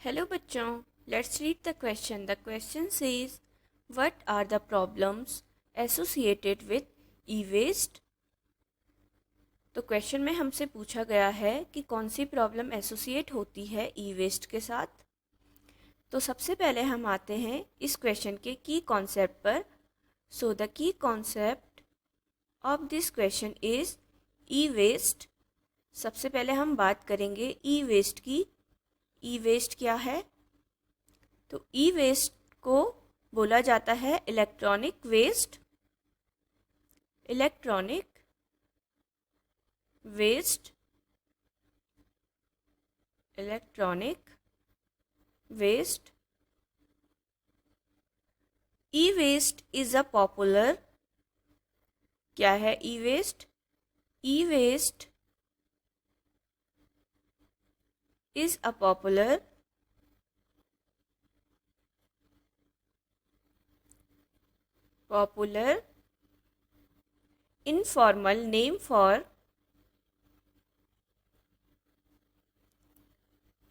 Hello बच्चों, let's read the question. The question says what are the problems associated with e waste. तो question में हमसे पूछा गया है कि कौन सी प्रॉब्लम एसोसिएट होती है ई वेस्ट के साथ. तो सबसे पहले हम आते हैं इस क्वेश्चन के की कॉन्सेप्ट पर. So the key concept of this question is e waste. सबसे पहले हम बात करेंगे ई वेस्ट की. ई वेस्ट क्या है? तो ई वेस्ट को बोला जाता है electronic waste. Electronic waste. Electronic waste. E waste is a popular. क्या है E waste? E waste is a popular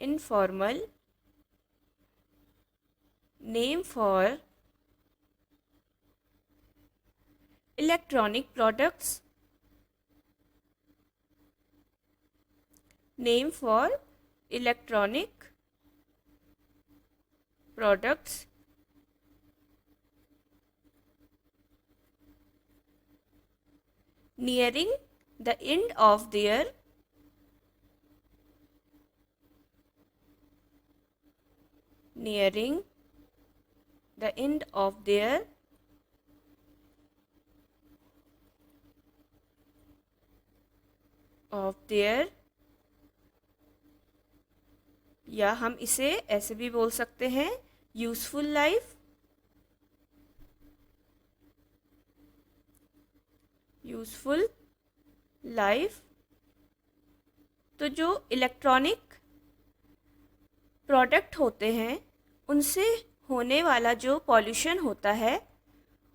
informal name for electronic products. Name for electronic products nearing the end of their या हम इसे ऐसे भी बोल सकते हैं यूजफुल लाइफ. Useful life. तो जो इलेक्ट्रॉनिक प्रोडक्ट होते हैं उनसे होने वाला जो पॉल्यूशन होता है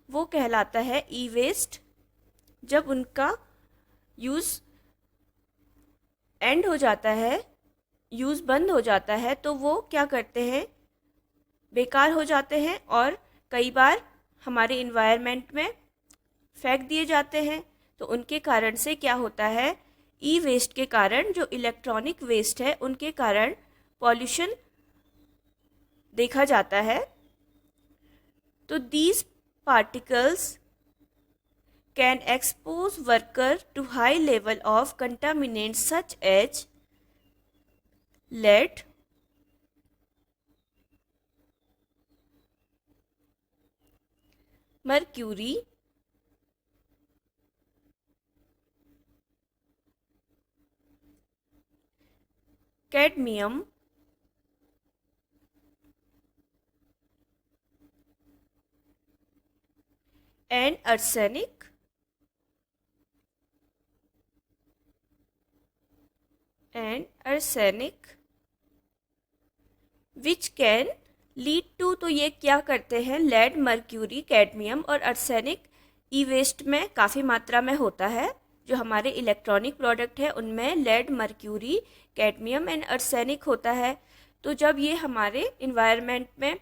वो कहलाता है ई वेस्ट. जब उनका यूज़ एंड हो जाता है, यूज़ बंद हो जाता है, तो वो क्या करते हैं, बेकार हो जाते हैं और कई बार हमारे इन्वायरमेंट में फेंक दिए जाते हैं. तो उनके कारण से क्या होता है, ई वेस्ट के कारण, जो इलेक्ट्रॉनिक वेस्ट है उनके कारण पॉल्यूशन देखा जाता है. तो these particles can expose worker to high level of contaminants such as lead, mercury, cadmium, and arsenic. Which can lead to. तो ये क्या करते हैं, लेड, मर्क्यूरी, कैडमियम और अर्सेनिक ई वेस्ट में काफ़ी मात्रा में होता है. जो हमारे इलेक्ट्रॉनिक प्रोडक्ट है उनमें lead, mercury, cadmium and arsenic होता है. तो जब ये हमारे इन्वायरमेंट में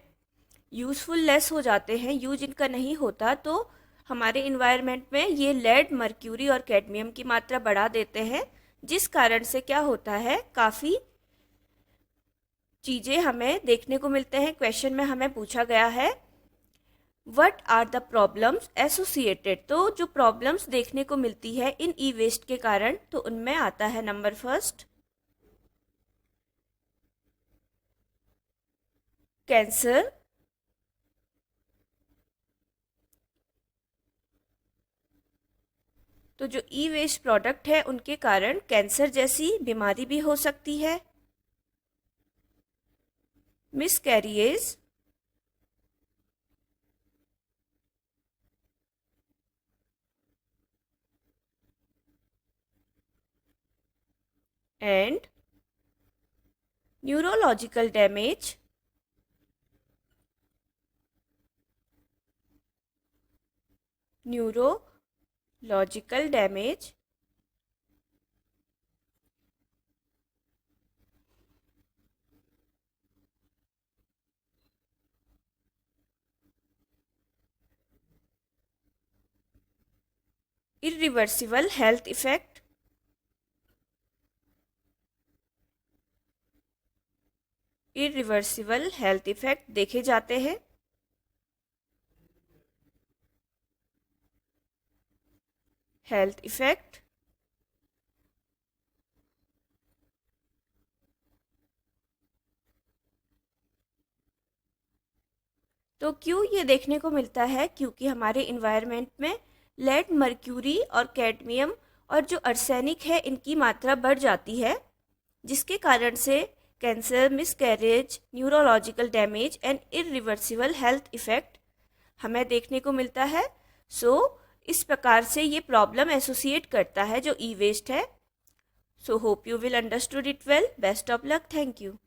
यूज़फुल लेस हो जाते हैं, यूज इनका नहीं होता, तो हमारे इन्वायरमेंट में ये लेड, मर्क्यूरी और कैडमियम की मात्रा बढ़ा देते हैं, जिस कारण से क्या होता है, काफ़ी चीज़ें हमें देखने को मिलते हैं. क्वेश्चन में हमें पूछा गया है what are the problems associated. तो जो प्रॉब्लम्स देखने को मिलती है इन ई वेस्ट के कारण, तो उनमें आता है नंबर फर्स्ट कैंसर. तो जो ई वेस्ट प्रोडक्ट है उनके कारण कैंसर जैसी बीमारी भी हो सकती है. Miscarriage. And neurological damage. Neurological damage irreversible health effect, irreversible health effect देखे जाते हैं। हेल्थ इफेक्ट, तो क्यों ये देखने को मिलता है? क्योंकि हमारे इन्वायरमेंट में लेड, मर्क्यूरी और कैडमियम और जो अर्सेनिक है इनकी मात्रा बढ़ जाती है, जिसके कारण से cancer, miscarriage, neurological damage and irreversible health effect हमें देखने को मिलता है। इस प्रकार से ये प्रॉब्लम एसोसिएट करता है जो ई वेस्ट है। Hope you will understood it well. Best of luck. Thank you.